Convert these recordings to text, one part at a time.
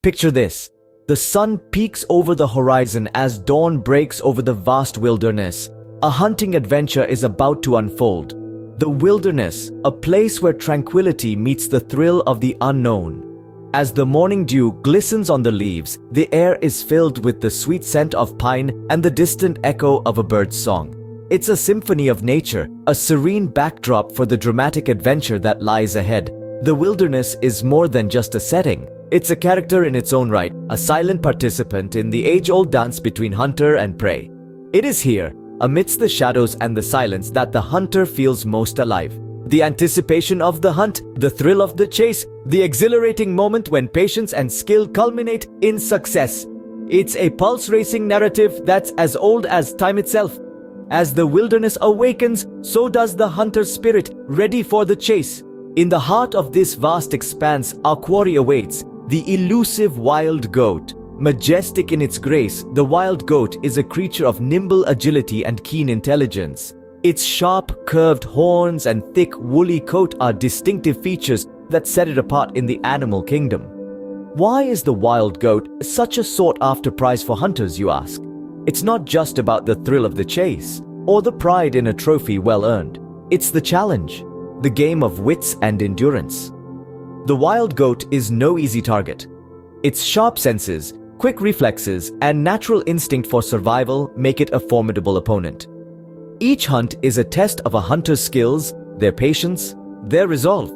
Picture this. The sun peaks over the horizon as dawn breaks over the vast wilderness. A hunting adventure is about to unfold. The wilderness, a place where tranquility meets the thrill of the unknown. As the morning dew glistens on the leaves, the air is filled with the sweet scent of pine and the distant echo of a bird's song. It's a symphony of nature, a serene backdrop for the dramatic adventure that lies ahead. The wilderness is more than just a setting. It's a character in its own right, a silent participant in the age-old dance between hunter and prey. It is here, amidst the shadows and the silence, that the hunter feels most alive. The anticipation of the hunt, the thrill of the chase, the exhilarating moment when patience and skill culminate in success. It's a pulse-racing narrative that's as old as time itself. As the wilderness awakens, so does the hunter's spirit, ready for the chase. In the heart of this vast expanse, our quarry awaits, the elusive wild goat. Majestic in its grace, the wild goat is a creature of nimble agility and keen intelligence. Its sharp, curved horns and thick, woolly coat are distinctive features that set it apart in the animal kingdom. Why is the wild goat such a sought-after prize for hunters, you ask? It's not just about the thrill of the chase, or the pride in a trophy well earned. It's the challenge, the game of wits and endurance. The wild goat is no easy target. Its sharp senses, quick reflexes, and natural instinct for survival make it a formidable opponent. Each hunt is a test of a hunter's skills, their patience, their resolve.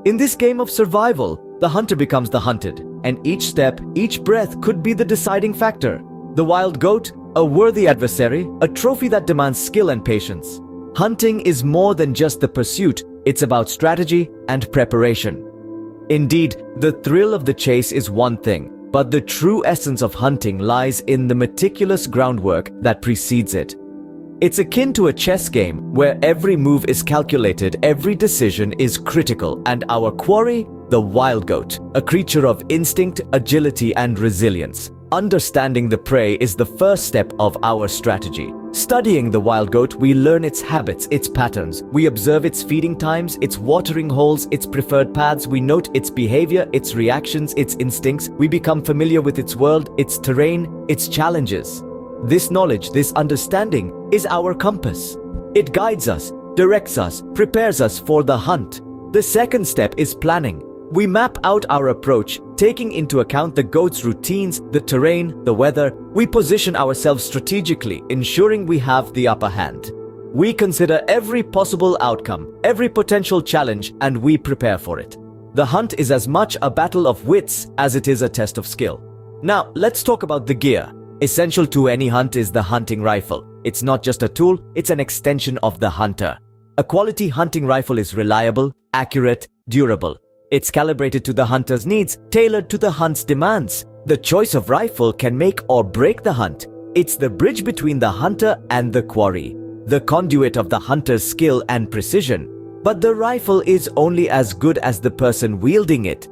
In this game of survival, the hunter becomes the hunted, and each step, each breath could be the deciding factor. The wild goat, a worthy adversary, a trophy that demands skill and patience. Hunting is more than just the pursuit, it's about strategy and preparation. Indeed, the thrill of the chase is one thing, but the true essence of hunting lies in the meticulous groundwork that precedes it. It's akin to a chess game where every move is calculated, every decision is critical, and our quarry, the wild goat, a creature of instinct, agility, and resilience. Understanding the prey is the first step of our strategy. Studying the wild goat, we learn its habits, its patterns. We observe its feeding times, its watering holes, its preferred paths. We note its behavior, its reactions, its instincts. We become familiar with its world, its terrain, its challenges. This knowledge, this understanding, is our compass. It guides us, directs us, prepares us for the hunt. The second step is planning. We map out our approach, taking into account the goat's routines, the terrain, the weather. We position ourselves strategically, ensuring we have the upper hand. We consider every possible outcome, every potential challenge, and we prepare for it. The hunt is as much a battle of wits as it is a test of skill. Now, let's talk about the gear. Essential to any hunt is the hunting rifle. It's not just a tool, it's an extension of the hunter. A quality hunting rifle is reliable, accurate, durable. It's calibrated to the hunter's needs, tailored to the hunt's demands. The choice of rifle can make or break the hunt. It's the bridge between the hunter and the quarry, the conduit of the hunter's skill and precision. But the rifle is only as good as the person wielding it.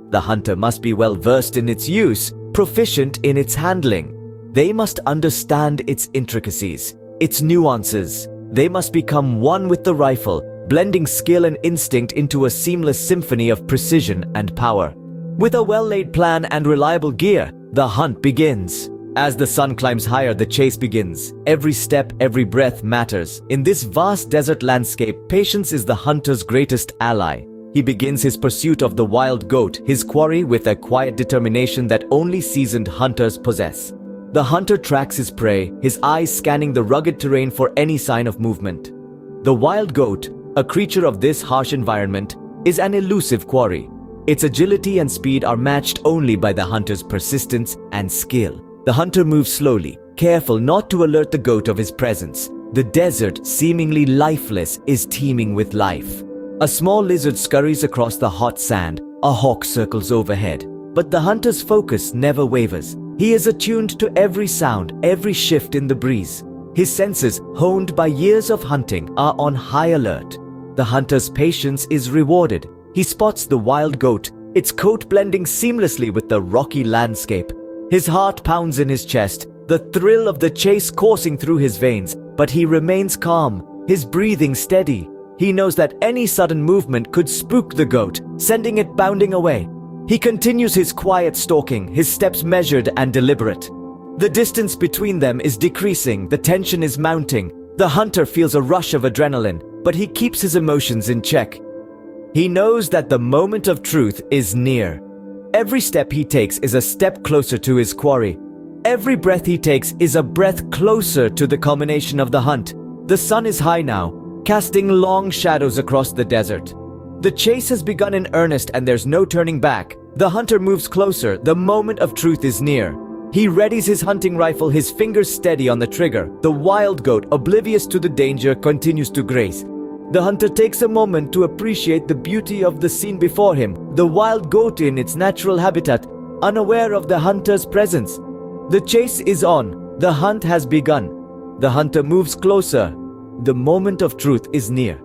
The hunter must be well versed in its use, proficient in its handling. They must understand its intricacies, its nuances. They must become one with the rifle, blending skill and instinct into a seamless symphony of precision and power. With a well-laid plan and reliable gear, the hunt begins. As the sun climbs higher, the chase begins. Every step, every breath matters. In this vast desert landscape, patience is the hunter's greatest ally. He begins his pursuit of the wild goat, his quarry, with a quiet determination that only seasoned hunters possess. The hunter tracks his prey, his eyes scanning the rugged terrain for any sign of movement. The wild goat, a creature of this harsh environment, is an elusive quarry. Its agility and speed are matched only by the hunter's persistence and skill. The hunter moves slowly, careful not to alert the goat of his presence. The desert, seemingly lifeless, is teeming with life. A small lizard scurries across the hot sand. A hawk circles overhead. But the hunter's focus never wavers. He is attuned to every sound, every shift in the breeze. His senses, honed by years of hunting, are on high alert. The hunter's patience is rewarded. He spots the wild goat, its coat blending seamlessly with the rocky landscape. His heart pounds in his chest, the thrill of the chase coursing through his veins, but he remains calm, his breathing steady. He knows that any sudden movement could spook the goat, sending it bounding away. He continues his quiet stalking, his steps measured and deliberate. The distance between them is decreasing, the tension is mounting. The hunter feels a rush of adrenaline, but he keeps his emotions in check. He knows that the moment of truth is near. Every step he takes is a step closer to his quarry. Every breath he takes is a breath closer to the culmination of the hunt. The sun is high now, casting long shadows across the desert. The chase has begun in earnest and there's no turning back. The hunter moves closer, the moment of truth is near. He readies his hunting rifle, his fingers steady on the trigger. The wild goat, oblivious to the danger, continues to graze. The hunter takes a moment to appreciate the beauty of the scene before him. The wild goat in its natural habitat, unaware of the hunter's presence. The chase is on. The hunt has begun. The hunter moves closer. The moment of truth is near.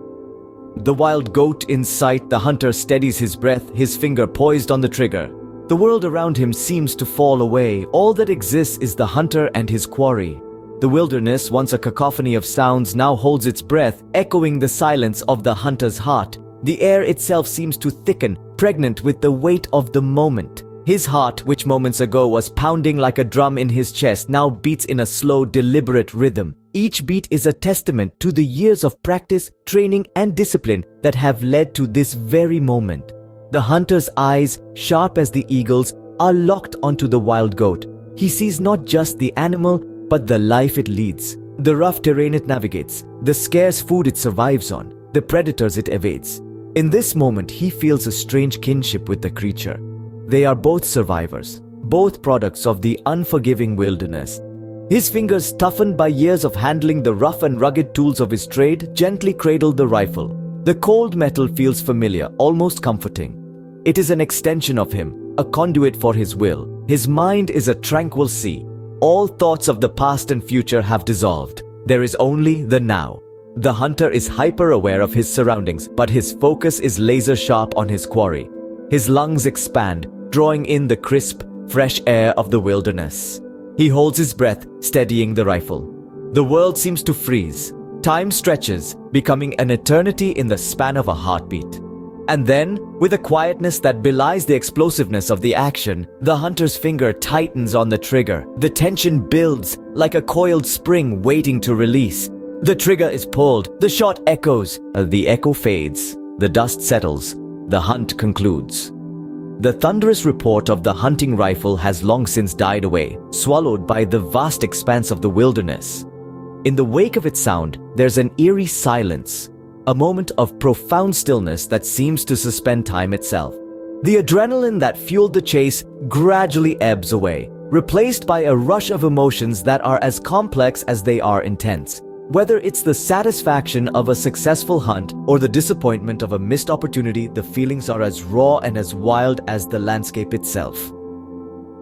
The wild goat in sight, the hunter steadies his breath, his finger poised on the trigger. The world around him seems to fall away. All that exists is the hunter and his quarry. The wilderness, once a cacophony of sounds, now holds its breath, echoing the silence of the hunter's heart. The air itself seems to thicken, pregnant with the weight of the moment. His heart, which moments ago was pounding like a drum in his chest, now beats in a slow, deliberate rhythm. Each beat is a testament to the years of practice, training, and discipline that have led to this very moment. The hunter's eyes, sharp as the eagle's, are locked onto the wild goat. He sees not just the animal, but the life it leads, the rough terrain it navigates, the scarce food it survives on, the predators it evades. In this moment, he feels a strange kinship with the creature. They are both survivors, both products of the unforgiving wilderness. His fingers, toughened by years of handling the rough and rugged tools of his trade, gently cradle the rifle. The cold metal feels familiar, almost comforting. It is an extension of him, a conduit for his will. His mind is a tranquil sea. All thoughts of the past and future have dissolved. There is only the now. The hunter is hyper-aware of his surroundings, but his focus is laser-sharp on his quarry. His lungs expand, drawing in the crisp, fresh air of the wilderness. He holds his breath, steadying the rifle. The world seems to freeze. Time stretches, becoming an eternity in the span of a heartbeat. And then, with a quietness that belies the explosiveness of the action, the hunter's finger tightens on the trigger. The tension builds, like a coiled spring waiting to release. The trigger is pulled, the shot echoes, the echo fades, the dust settles, the hunt concludes. The thunderous report of the hunting rifle has long since died away, swallowed by the vast expanse of the wilderness. In the wake of its sound, there's an eerie silence, a moment of profound stillness that seems to suspend time itself. The adrenaline that fueled the chase gradually ebbs away, replaced by a rush of emotions that are as complex as they are intense. Whether it's the satisfaction of a successful hunt or the disappointment of a missed opportunity, the feelings are as raw and as wild as the landscape itself.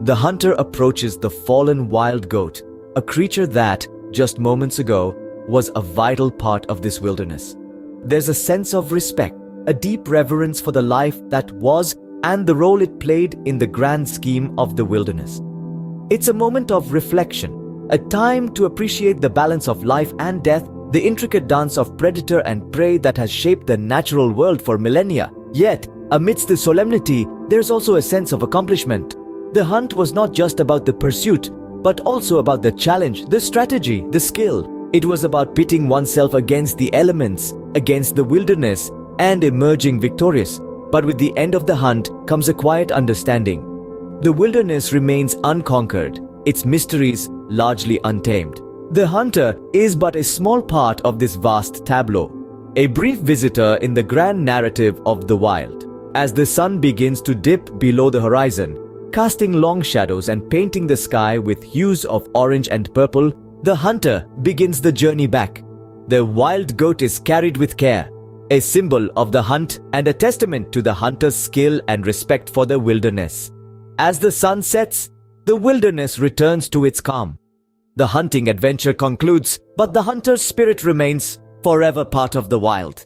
The hunter approaches the fallen wild goat, a creature that, just moments ago, was a vital part of this wilderness. There's a sense of respect, a deep reverence for the life that was and the role it played in the grand scheme of the wilderness. It's a moment of reflection, a time to appreciate the balance of life and death, the intricate dance of predator and prey that has shaped the natural world for millennia. Yet, amidst the solemnity, there's also a sense of accomplishment. The hunt was not just about the pursuit, but also about the challenge, the strategy, the skill. It was about pitting oneself against the elements, against the wilderness, and emerging victorious. But with the end of the hunt comes a quiet understanding. The wilderness remains unconquered, its mysteries largely untamed. The hunter is but a small part of this vast tableau, a brief visitor in the grand narrative of the wild. As the sun begins to dip below the horizon, casting long shadows and painting the sky with hues of orange and purple, the hunter begins the journey back. The wild goat is carried with care, a symbol of the hunt and a testament to the hunter's skill and respect for the wilderness. As the sun sets, the wilderness returns to its calm. The hunting adventure concludes, but the hunter's spirit remains forever part of the wild.